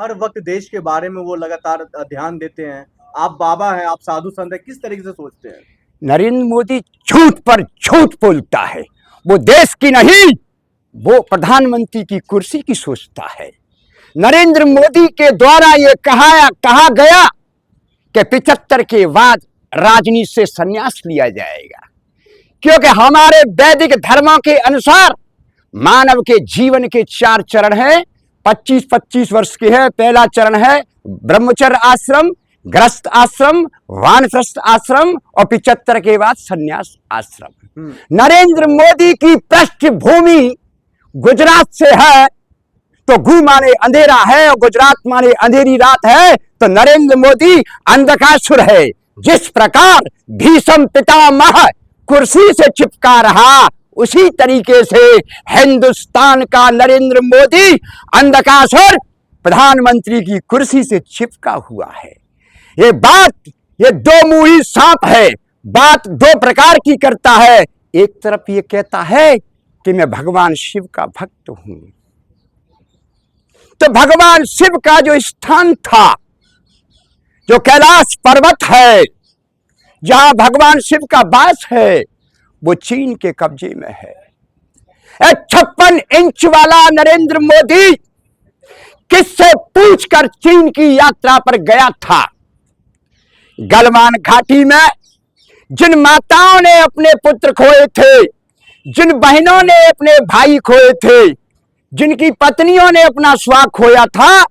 हर वक्त देश के बारे में वो लगातार ध्यान देते हैं। आप बाबा हैं, आप साधु संत हैं, किस तरीके से सोचते हैं? नरेंद्र मोदी झूठ पर झूठ बोलता है। वो देश की नहीं, वो प्रधानमंत्री की कुर्सी की सोचता है। नरेंद्र मोदी के द्वारा ये कहा गया कि 75 के बाद राजनीति से संन्यास लिया जाएगा, क्योंकि हमारे वैदिक धर्मों के अनुसार मानव के जीवन के 4 चरण हैं। 25-25 वर्ष के है। पहला चरण है ब्रह्मचर्य आश्रम, गृहस्थ आश्रम, वानप्रस्थ आश्रम और 75 के बाद संन्यास आश्रम। नरेंद्र मोदी की पृष्ठभूमि गुजरात से है, तो गु माने अंधेरा है और गुजरात माने अंधेरी रात है, तो नरेंद्र मोदी अंधकासुर है। जिस प्रकार भीष्म पितामह कुर्सी से चिपका रहा, उसी तरीके से हिंदुस्तान का नरेंद्र मोदी अंधकासुर प्रधानमंत्री की कुर्सी से चिपका हुआ है। ये दो मुंही सांप है। बात 2 प्रकार की करता है। एक तरफ ये कहता है कि मैं भगवान शिव का भक्त हूं, तो भगवान शिव का जो स्थान था, जो कैलाश पर्वत है, जहां भगवान शिव का वास है, वो चीन के कब्जे में है। 56 इंच वाला नरेंद्र मोदी किससे पूछकर चीन की यात्रा पर गया था? गलवान घाटी में जिन माताओं ने अपने पुत्र खोए थे, जिन बहनों ने अपने भाई खोए थे, जिनकी पत्नियों ने अपना सुहाग खोया था,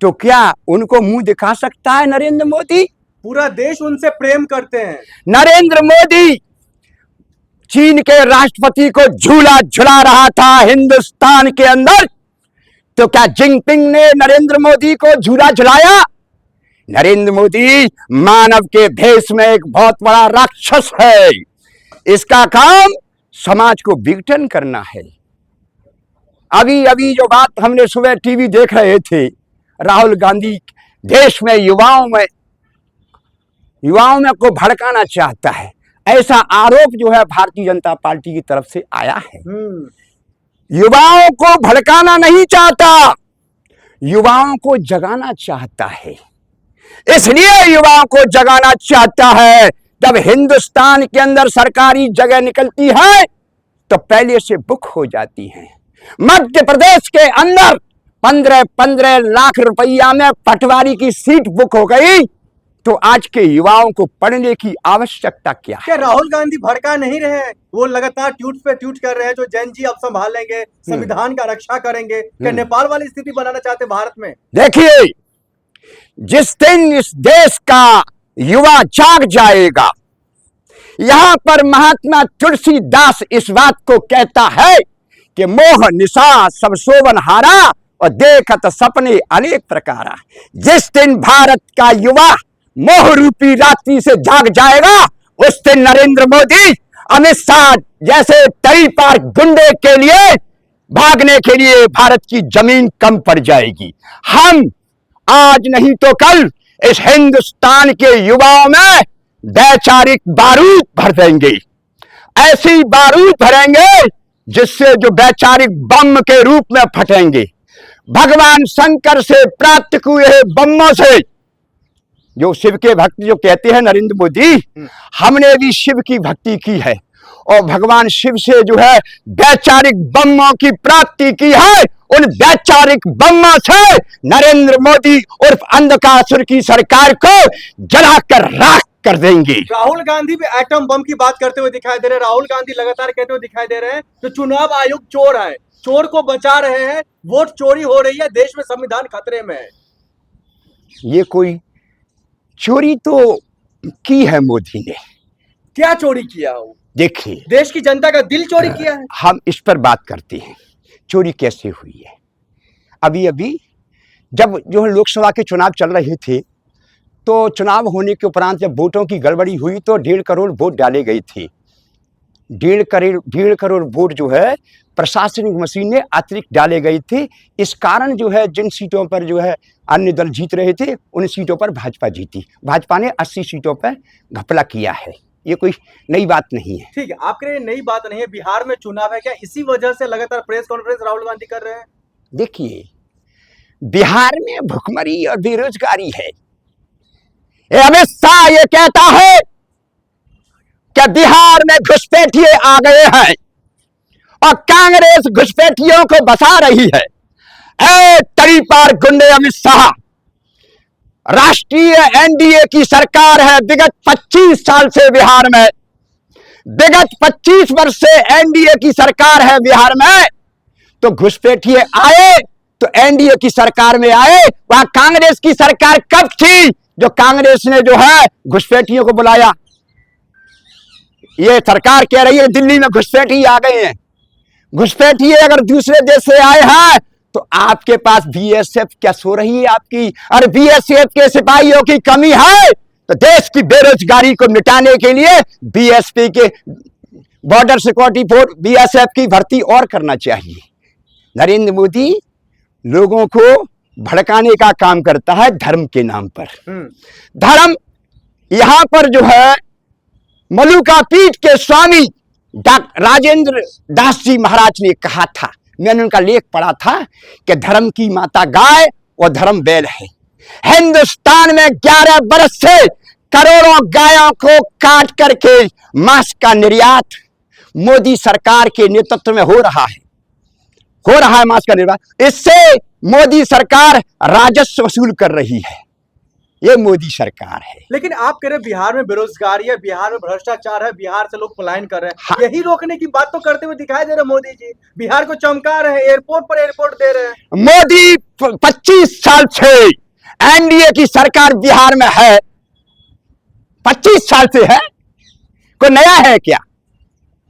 तो क्या उनको मुंह दिखा सकता है नरेंद्र मोदी? पूरा देश उनसे प्रेम करते हैं। नरेंद्र मोदी चीन के राष्ट्रपति को झूला झुला रहा था हिंदुस्तान के अंदर, तो क्या जिनपिंग ने नरेंद्र मोदी को झूला झुलाया? नरेंद्र मोदी मानव के भेष में एक बहुत बड़ा राक्षस है। इसका काम समाज को विघटन करना है। अभी जो बात हमने सुबह टीवी देख रहे थे, राहुल गांधी देश में युवाओं में को भड़काना चाहता है, ऐसा आरोप जो है भारतीय जनता पार्टी की तरफ से आया है। युवाओं को भड़काना नहीं चाहता, युवाओं को जगाना चाहता है। इसलिए युवाओं को जगाना चाहता है। जब हिंदुस्तान के अंदर सरकारी जगह निकलती है तो पहले से बुक हो जाती हैं। मध्य प्रदेश के अंदर 15-15 लाख रुपया में पटवारी की सीट बुक हो गई, तो आज के युवाओं को पढ़ने की आवश्यकता क्या है? क्या राहुल गांधी भड़का नहीं रहे हैं? वो लगातार ट्वीट पे ट्वीट कर रहे हैं, जो जैन जी अब संभालेंगे, संविधान का रक्षा करेंगे। क्या नेपाल वाली स्थिति बनाना चाहते भारत में? देखिए, जिस दिन इस देश का युवा जाग जाएगा, यहां पर महात्मा तुलसीदास इस बात को कहता है कि मोह निशा सब शोभन हारा और देखत सपने अनेक प्रकारा। जिस दिन भारत का युवा मोह रूपी रात्रि से जाग जाएगा, उस दिन नरेंद्र मोदी, अमित शाह जैसे तरी पार गुंडे के लिए भागने के लिए भारत की जमीन कम पड़ जाएगी। हम आज नहीं तो कल इस हिंदुस्तान के युवाओं में वैचारिक बारूद भर देंगे। ऐसी बारूद भरेंगे जिससे जो वैचारिक बम के रूप में फटेंगे। भगवान शंकर से प्राप्त हुए बमों से, जो शिव के भक्त जो कहते हैं नरेंद्र मोदी, हमने भी शिव की भक्ति की है और भगवान शिव से जो है वैचारिक बमों की प्राप्ति की है। उन वैचारिक बमों से नरेंद्र मोदी उर्फ अंधकासुर की सरकार को जलाकर राख कर देंगे। राहुल गांधी भी एटम बम की बात करते हुए दिखाई दे रहे हैं। राहुल गांधी लगातार कहते हुए दिखाई दे रहे हैं कि चुनाव आयोग चोर है, चोर को बचा रहे हैं, वोट चोरी हो रही है, देश में संविधान खतरे में है। ये कोई चोरी तो की है मोदी ने। क्या चोरी किया हो? देखिए, देश की जनता का दिल चोरी किया है। हम इस पर बात करते हैं, चोरी कैसे हुई है। अभी जब जो लोकसभा के चुनाव चल रहे थे, तो चुनाव होने के उपरांत जब वोटों की गड़बड़ी हुई तो 1.5 करोड़ वोट डाले गए थे। 1.5 करोड़ वोट जो है प्रशासनिक मशीन ने अतिरिक्त डाले गए थे। इस कारण जो है जिन सीटों पर जो है अन्य दल जीत रहे थे, उन सीटों पर भाजपा जीती। भाजपा ने 80 सीटों पर घपला किया है। ये कोई नई बात नहीं है। ठीक है, आपके लिए नई बात नहीं है। बिहार में चुनाव है, क्या इसी वजह से लगातार प्रेस कॉन्फ्रेंस राहुल गांधी कर रहे हैं? देखिए, बिहार में भुखमरी और बेरोजगारी है। ये अमित शाह ये कहता है कि बिहार में घुसपैठिए आ गए हैं और कांग्रेस घुसपैठियों को बसा रही है। ए तरीपार गुंडे अमित शाह, राष्ट्रीय एनडीए की सरकार है विगत 25 साल से बिहार में, विगत 25 वर्ष से एनडीए की सरकार है बिहार में। तो घुसपैठिए आए तो एनडीए की सरकार में आए, वहां कांग्रेस की सरकार कब थी जो कांग्रेस ने जो है घुसपैठियों को बुलाया? ये सरकार कह रही है दिल्ली में घुसपैठी आ गए हैं। घुसपैठिए अगर दूसरे देश से आए हैं तो आपके पास बीएसएफ क्या सो रही है आपकी? और बीएसएफ के सिपाहियों की कमी है तो देश की बेरोजगारी को मिटाने के लिए बीएसपी के बॉर्डर सिक्योरिटी फोर्स बीएसएफ की भर्ती और करना चाहिए। नरेंद्र मोदी लोगों को भड़काने का काम करता है धर्म के नाम पर। धर्म यहां पर जो है मलुका पीठ के स्वामी डॉक्टर राजेंद्र दास जी महाराज ने कहा था, मैंने उनका लेख पढ़ा था कि धर्म की माता गाय और धर्म बैल है। हिंदुस्तान में 11 बरस से करोड़ों गायों को काट करके मांस का निर्यात मोदी सरकार के नेतृत्व में हो रहा है मांस का निर्यात। इससे मोदी सरकार राजस्व वसूल कर रही है। ये मोदी सरकार है। लेकिन आप कह रहे बिहार में बेरोजगारी है, बिहार में भ्रष्टाचार है, बिहार से लोग पलायन कर रहे हैं। हाँ। यही रोकने की बात तो करते हुए दिखाई दे रहे मोदी जी। बिहार को चमका रहे हैं, एयरपोर्ट पर एयरपोर्ट दे रहे हैं। मोदी 25 साल से एनडीए की सरकार बिहार में है, 25 साल से है। कोई नया है क्या?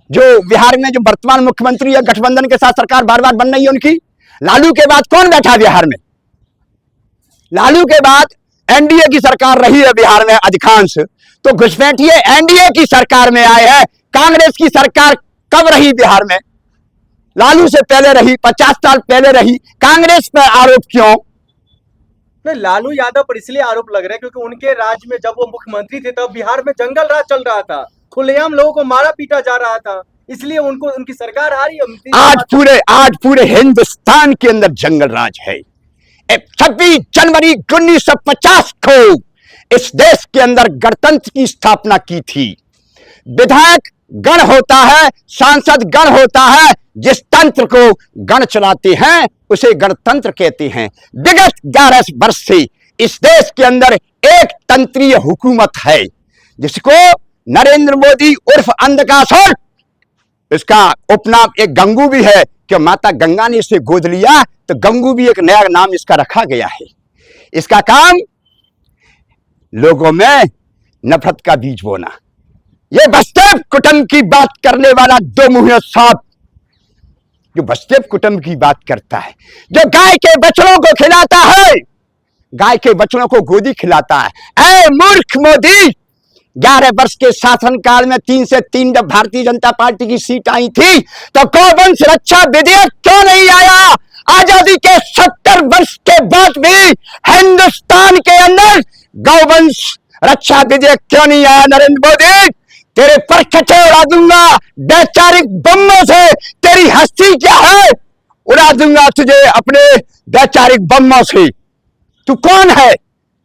जो बिहार में जो वर्तमान मुख्यमंत्री है गठबंधन के साथ सरकार बार बार बन रही है उनकी। लालू के बाद कौन बैठा बिहार में? लालू के बाद एनडीए की सरकार रही है बिहार में अधिकांश। तो घुसपैठिए एनडीए की सरकार में आए हैं। कांग्रेस की सरकार कब रही बिहार में? लालू से पहले रही, 50 साल पहले रही। कांग्रेस पर आरोप क्यों? नहीं, लालू यादव पर इसलिए आरोप लग रहे हैं क्योंकि उनके राज्य में जब वो मुख्यमंत्री थे तब बिहार में जंगल राज चल रहा था, खुलेआम लोगों को मारा पीटा जा रहा था, इसलिए उनको उनकी सरकार हारी। आज पूरे हिंदुस्तान के अंदर जंगल राज है। 26 जनवरी 1950 को इस देश के अंदर गणतंत्र की स्थापना की थी। विधायक गण होता है, सांसद गण होता है। जिस तंत्र को गण चलाते हैं उसे गणतंत्र कहते हैं। विगत 11 वर्ष से इस देश के अंदर एक तंत्रीय हुकूमत है जिसको नरेंद्र मोदी उर्फ अंधकासुर, इसका उपनाम एक गंगू भी है कि माता गंगा ने इसे गोद लिया तो गंगू भी एक नया नाम इसका रखा गया है। इसका काम लोगों में नफरत का बीज बोना। ये बसदेव कुटुंब की बात करने वाला दो मुंह सांप जो बसदेव कुटुंब की बात करता है, जो गाय के बछड़ों को खिलाता है, गाय के बछड़ों को गोदी खिलाता है। ऐ मूर्ख मोदी, 11 वर्ष के शासनकाल में 3 से 3 जब भारतीय जनता पार्टी की सीट आई थी तो गौवंश रक्षा विधेयक क्यों नहीं आया? आजादी के 70 वर्ष के बाद भी हिंदुस्तान के अंदर गौवंश रक्षा विधेयक क्यों नहीं आया? नरेंद्र मोदी, तेरे परखचे उड़ा दूंगा वैचारिक बमों से। तेरी हस्ती क्या है? उड़ा दूंगा तुझे अपने वैचारिक बमों से। तू कौन है?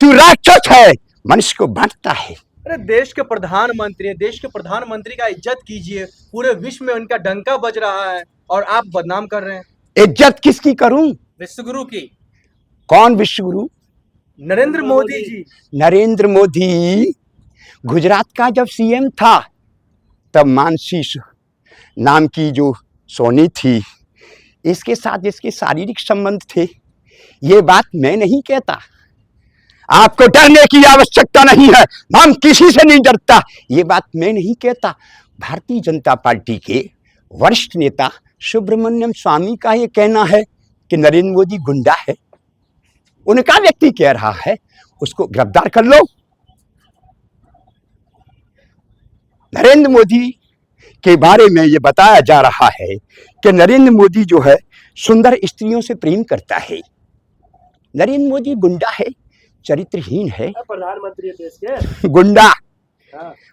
तू राक्षस है, मनुष्य को बांटता है। अरे देश के प्रधानमंत्री हैं, देश के प्रधानमंत्री का इज्जत कीजिए। पूरे विश्व में उनका डंका बज रहा है और आप बदनाम कर रहे हैं। इज्जत किसकी करूं? विश्वगुरु की। कौन विश्वगुरु? नरेंद्र मोदी जी। नरेंद्र मोदी गुजरात का जब सीएम था तब मानसी नाम की जो सोनी थी, इसके साथ इसके शारीरिक संबंध थे। ये बात मैं नहीं कहता, आपको डरने की आवश्यकता नहीं है, हम किसी से नहीं डरता। ये बात मैं नहीं कहता, भारतीय जनता पार्टी के वरिष्ठ नेता सुब्रमण्यम स्वामी का ये कहना है कि नरेंद्र मोदी गुंडा है। उनका व्यक्ति कह रहा है, उसको गिरफ्तार कर लो। नरेंद्र मोदी के बारे में ये बताया जा रहा है कि नरेंद्र मोदी जो है सुंदर स्त्रियों से प्रेम करता है। नरेंद्र मोदी गुंडा है, चरित्रहीन है, प्रधानमंत्री देश के गुंडा,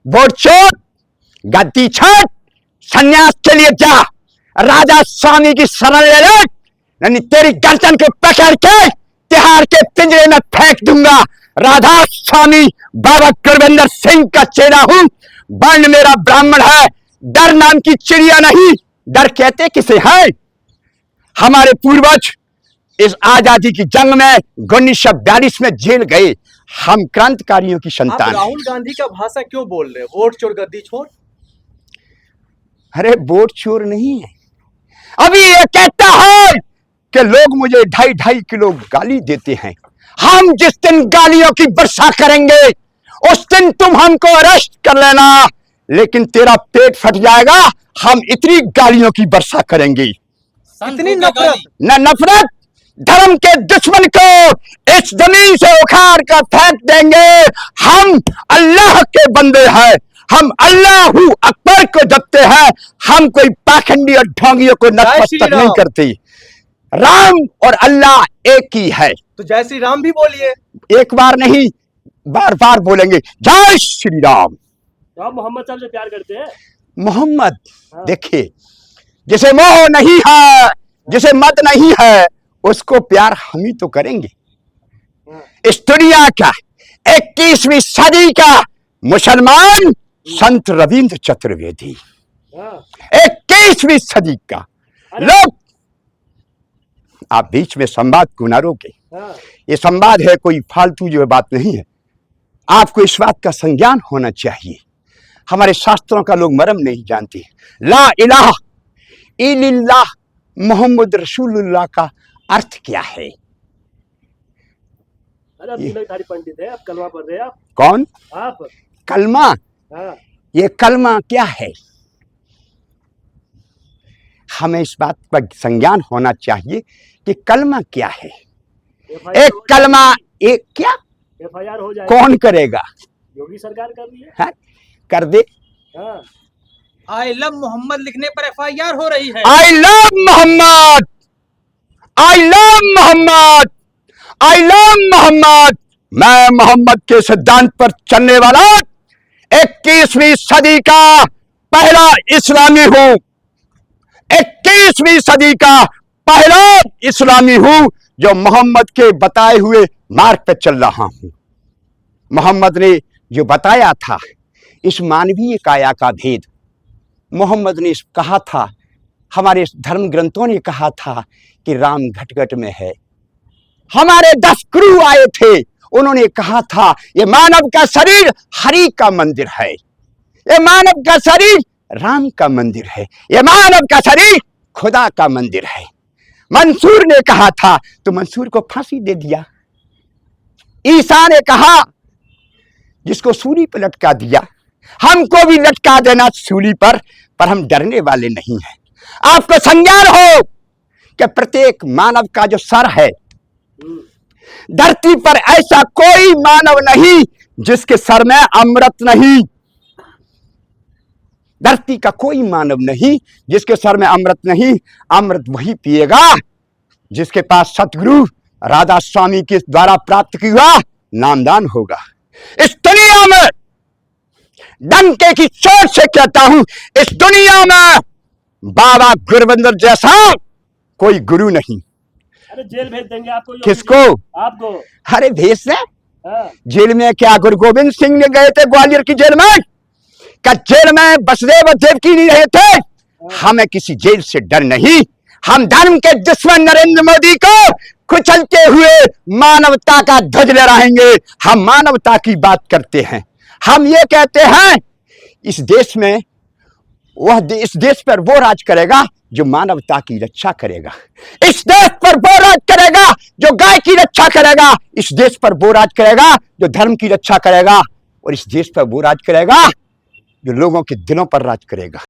वोट चोर, गद्दी छठ, संन्यास के लिए जा, राजा स्वामी की शरण ले ले, नहीं तेरी गर्दन को पकड़ के तिहाड़ के पिंजरे में फेंक दूंगा। राधा स्वामी बाबा गुरविंदर सिंह का चेला हूं। वर्ण मेरा ब्राह्मण है। डर नाम की चिड़िया नहीं। डर कहते किसे है? हमारे पूर्वज इस आजादी की जंग में 1942 में जेल गए। हम क्रांतिकारियों की आप संतान हैं। राहुल गांधी का भाषा क्यों बोल रहे हैं? वोट चोर गद्दी छोड़। अरे वोट चोर नहीं है। अभी ये कहता है कि लोग मुझे 2.5 किलो गाली देते हैं। हम जिस दिन गालियों की वर्षा करेंगे उस दिन तुम हमको अरेस्ट कर लेना, लेकिन तेरा पेट फट जाएगा। हम इतनी गालियों की वर्षा करेंगे। इतनी नफरत। न नफरत, धर्म के दुश्मन को इस जमीन से उखाड़ कर फेंक देंगे। हम अल्लाह के बंदे हैं। हम अल्लाह अकबर को जपते हैं। हम कोई पाखंडी और ढोंगियों को नतमस्तक नहीं करते। राम और अल्लाह एक ही है। तो जय श्री राम भी बोलिए। एक बार नहीं, बार बार बोलेंगे जय श्री राम। तो आप मोहम्मद साहब से प्यार करते हैं? मोहम्मद, देखिए, जिसे मोह नहीं है, जिसे मद नहीं है, उसको प्यार हम ही तो करेंगे। इस दुनिया का 21वीं सदी का मुसलमान संत रविंद्र चतुर्वेदी, 21वीं सदी का लोग। आप बीच में संवाद को ना रोके। ये संवाद है, कोई फालतू जो बात नहीं है। आपको इस बात का संज्ञान होना चाहिए। हमारे शास्त्रों का लोग मर्म नहीं जानते। ला इलाहा इल्लल्लाह मोहम्मद रसूलुल्लाह का अर्थ क्या है? अरे आप तिलकधारी पंडित है, आप कलमा पढ़ रहे हैं। आप कौन? आप कलमा? हाँ। ये कलमा क्या है? हमें इस बात का संज्ञान होना चाहिए कि कलमा क्या है। एक कलमा, एक क्या FIR हो जाएगा। कौन करेगा? योगी सरकार कर रही है। हाँ? कर दे। हाँ। आई लव मोहम्मद लिखने पर FIR हो रही है। I love Mohammad, I love Mohammad, I love Mohammad. मैं मोहम्मद के सिद्धांत पर चलने वाला 21वीं सदी का पहला इस्लामी हूं। 21वीं सदी का पहला इस्लामी हूं जो मोहम्मद के बताए हुए मार्ग पर चल रहा हूं। मोहम्मद ने जो बताया था, इस मानवीय काया का भेद मोहम्मद ने कहा था। हमारे धर्म ग्रंथों ने कहा था कि राम घट घट में है। हमारे 10 गुरु आए थे, उन्होंने कहा था ये मानव का शरीर हरि का मंदिर है, ये मानव का शरीर राम का मंदिर है, ये मानव का शरीर खुदा का मंदिर है। मंसूर ने कहा था तो मंसूर को फांसी दे दिया। ईसा ने कहा, जिसको सूली पर लटका दिया, हमको भी लटका देना सूली पर हम डरने वाले नहीं हैं। आपको संज्ञान हो कि प्रत्येक मानव का जो सर है, धरती पर ऐसा कोई मानव नहीं जिसके सर में अमृत नहीं। धरती का कोई मानव नहीं जिसके सर में अमृत नहीं। अमृत वही पिएगा जिसके पास सतगुरु राधा स्वामी के द्वारा प्राप्त किया नामदान होगा। इस दुनिया में डंके की चोट से कहता हूं, इस दुनिया में बाबा गुरविंदर जैसा कोई गुरु नहीं। अरे जेल भेज देंगे आपको। किसको? आपको। अरे भेज दे। हाँ। जेल में क्या गुरु गोविंद सिंह ने गए थे ग्वालियर की जेल में? क्या जेल में वसुदेव देवकी नहीं रहे थे? हमें किसी जेल से डर नहीं। हम धर्म के दुश्मन नरेंद्र मोदी को कुचलते हुए मानवता का ध्वज लहराएंगे। हम मानवता की बात करते हैं। हम ये कहते हैं इस देश में इस देश पर वो राज करेगा जो मानवता की रक्षा करेगा। इस देश पर वो राज करेगा जो गाय की रक्षा करेगा। इस देश पर वो राज करेगा जो धर्म की रक्षा करेगा। और इस देश पर वो राज करेगा जो लोगों के दिलों पर राज करेगा।